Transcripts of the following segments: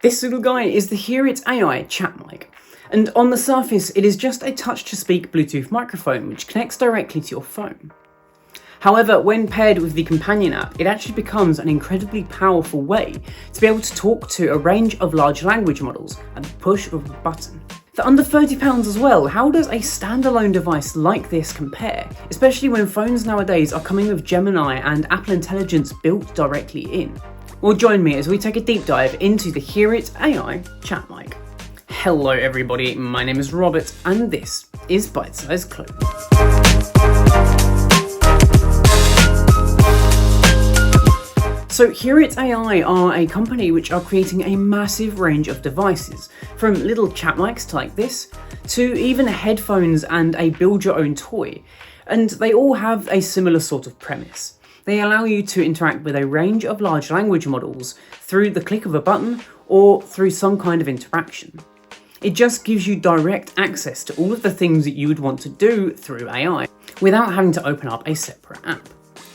This little guy is the HearItAI chat mic, and on the surface it is just a touch-to-speak Bluetooth microphone which connects directly to your phone. However, when paired with the companion app, it actually becomes an incredibly powerful way to be able to talk to a range of large language models at the push of a button. For under £30 as well, how does a standalone device like this compare? Especially when phones nowadays are coming with Gemini and Apple Intelligence built directly in. Well, join me as we take a deep dive into the HearItAI chat mic. Hello everybody, my name is Robert and this is Bite Size Clothes. So HearItAI are a company which are creating a massive range of devices, from little chat mics like this, to even headphones and a build your own toy, and they all have a similar sort of premise. They allow you to interact with a range of large language models through the click of a button or through some kind of interaction. It just gives you direct access to all of the things that you would want to do through AI, without having to open up a separate app.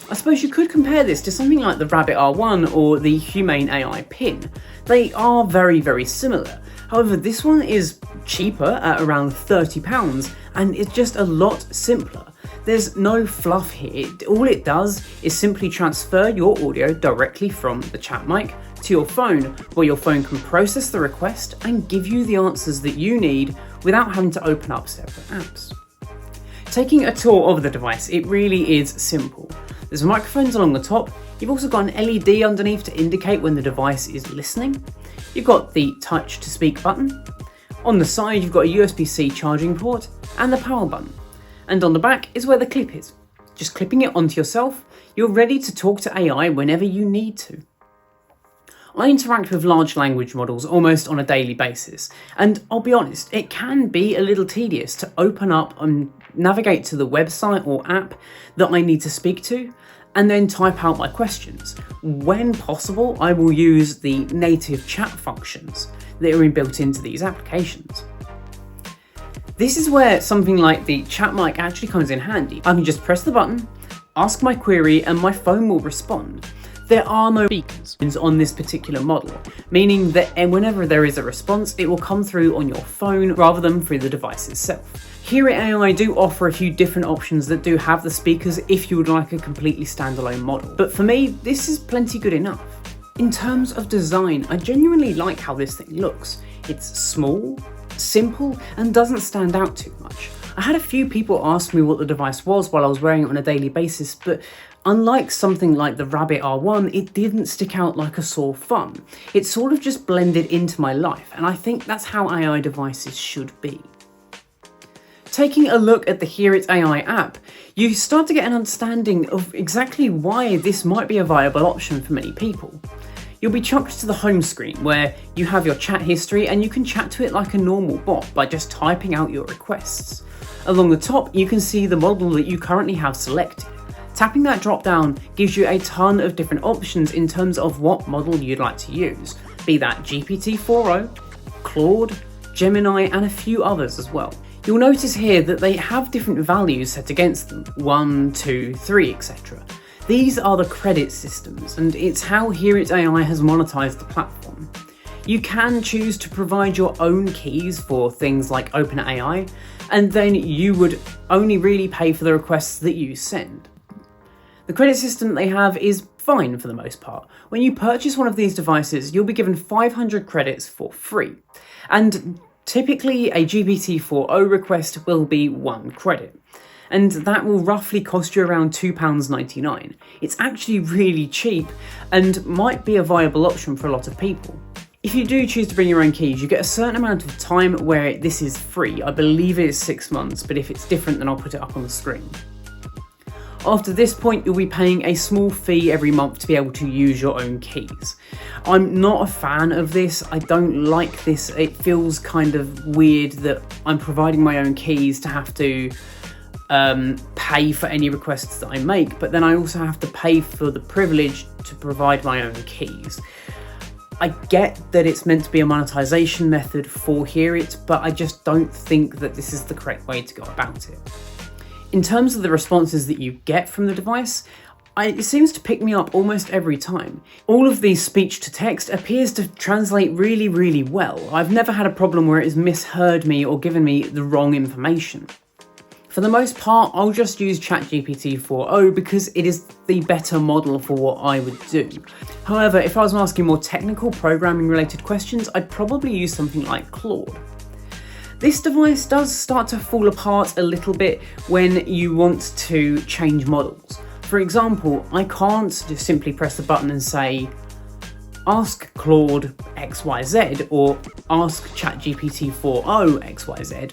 I suppose you could compare this to something like the Rabbit R1 or the Humane AI pin. They are very, very similar. However, this one is cheaper at around £30 and it's just a lot simpler. There's no fluff here. All it does is simply transfer your audio directly from the chat mic to your phone, where your phone can process the request and give you the answers that you need without having to open up separate apps. Taking a tour of the device, it really is simple. There's microphones along the top, you've also got an LED underneath to indicate when the device is listening. You've got the touch to speak button. On the side you've got a USB-C charging port and the power button. And on the back is where the clip is. Just clipping it onto yourself, you're ready to talk to AI whenever you need to. I interact with large language models almost on a daily basis, and I'll be honest, it can be a little tedious to open up and navigate to the website or app that I need to speak to, and then type out my questions. When possible, I will use the native chat functions that are built into these applications. This is where something like the chat mic actually comes in handy. I can just press the button, ask my query, and my phone will respond. There are no speakers on this particular model, meaning that whenever there is a response, it will come through on your phone rather than through the device itself. HearItAI do offer a few different options that do have the speakers if you would like a completely standalone model, but for me, this is plenty good enough. In terms of design, I genuinely like how this thing looks. It's small, simple, and doesn't stand out too much. I had a few people ask me what the device was while I was wearing it on a daily basis, but unlike something like the Rabbit R1, it didn't stick out like a sore thumb. It sort of just blended into my life, and I think that's how AI devices should be. Taking a look at the HearItAI app, you start to get an understanding of exactly why this might be a viable option for many people. You'll be chucked to the home screen where you have your chat history and you can chat to it like a normal bot by just typing out your requests. Along the top, you can see the model that you currently have selected. Tapping that drop down gives you a ton of different options in terms of what model you'd like to use, be that GPT-4o, Claude, Gemini, and a few others as well. You'll notice here that they have different values set against them, 1, 2, 3, etc. These are the credit systems, and it's how HearItAI has monetized the platform. You can choose to provide your own keys for things like OpenAI, and then you would only really pay for the requests that you send. The credit system that they have is fine for the most part. When you purchase one of these devices, you'll be given 500 credits for free, and typically a GPT-4o request will be 1 credit. And that will roughly cost you around £2.99. It's actually really cheap and might be a viable option for a lot of people. If you do choose to bring your own keys, you get a certain amount of time where this is free. I believe it is 6 months, but if it's different, then I'll put it up on the screen. After this point, you'll be paying a small fee every month to be able to use your own keys. I'm not a fan of this. I don't like this. It feels kind of weird that I'm providing my own keys to have to pay for any requests that I make, but then I also have to pay for the privilege to provide my own keys. I get that it's meant to be a monetization method for HearIt, but I just don't think that this is the correct way to go about it. In terms of the responses that you get from the device, It seems to pick me up almost every time. All of the speech to text appears to translate really, really well. I've never had a problem where it has misheard me or given me the wrong information. For the most part, I'll just use ChatGPT 4.0 because it is the better model for what I would do. However, if I was asking more technical programming related questions, I'd probably use something like Claude. This device does start to fall apart a little bit when you want to change models. For example, I can't just simply press the button and say, ask Claude XYZ or ask ChatGPT 4.0 XYZ,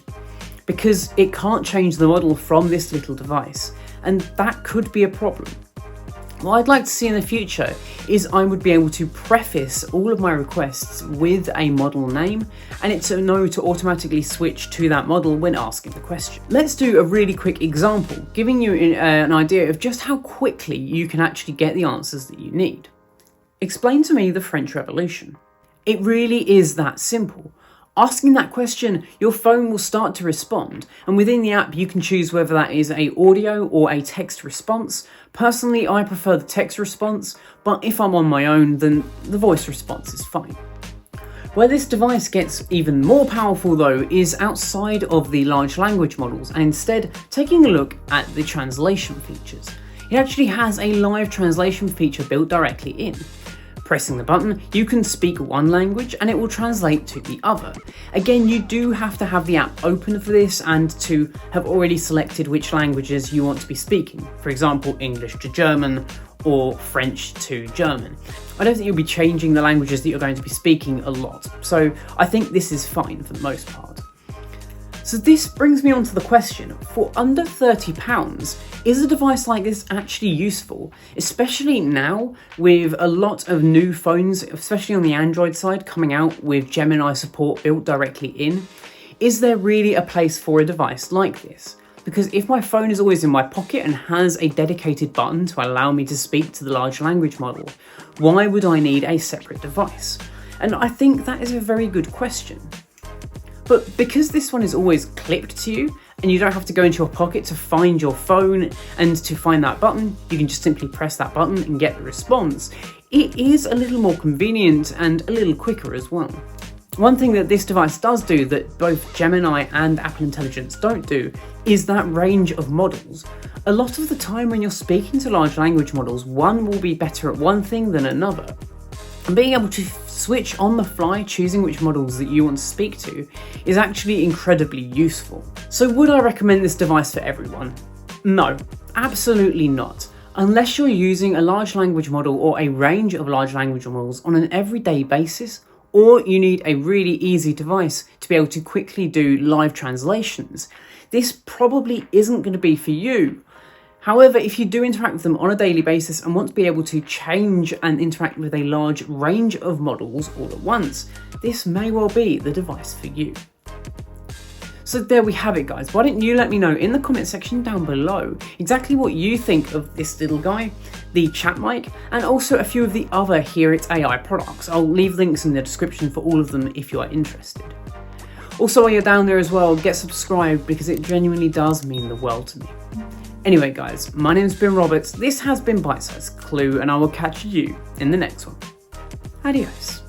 because it can't change the model from this little device, and that could be a problem. What I'd like to see in the future is I would be able to preface all of my requests with a model name, and it to know to automatically switch to that model when asking the question. Let's do a really quick example, giving you an idea of just how quickly you can actually get the answers that you need. Explain to me the French Revolution. It really is that simple. Asking that question, your phone will start to respond, and within the app you can choose whether that is an audio or a text response. Personally, I prefer the text response, but if I'm on my own, then the voice response is fine. Where this device gets even more powerful though is outside of the large language models, and instead taking a look at the translation features. It actually has a live translation feature built directly in. Pressing the button, you can speak one language and it will translate to the other. Again, you do have to have the app open for this and to have already selected which languages you want to be speaking. For example, English to German or French to German. I don't think you'll be changing the languages that you're going to be speaking a lot, so I think this is fine for the most part. So this brings me on to the question, for under £30, is a device like this actually useful? Especially now with a lot of new phones, especially on the Android side, coming out with Gemini support built directly in. Is there really a place for a device like this? Because if my phone is always in my pocket and has a dedicated button to allow me to speak to the large language model, why would I need a separate device? And I think that is a very good question. But because this one is always clipped to you, and you don't have to go into your pocket to find your phone and to find that button, you can just simply press that button and get the response, it is a little more convenient and a little quicker as well. One thing that this device does do that both Gemini and Apple Intelligence don't do is that range of models. A lot of the time when you're speaking to large language models, one will be better at one thing than another. And being able to switch on the fly, choosing which models that you want to speak to, is actually incredibly useful. So would I recommend this device for everyone? No, absolutely not. Unless you're using a large language model or a range of large language models on an everyday basis, or you need a really easy device to be able to quickly do live translations, this probably isn't going to be for you. However, if you do interact with them on a daily basis and want to be able to change and interact with a large range of models all at once, this may well be the device for you. So there we have it, guys. Why don't you let me know in the comment section down below exactly what you think of this little guy, the chat mic, and also a few of the other HearItAI products. I'll leave links in the description for all of them if you are interested. Also, while you're down there as well, get subscribed because it genuinely does mean the world to me. Anyway guys, my name's been Roberts, this has been Bite Size Clue, and I will catch you in the next one. Adios.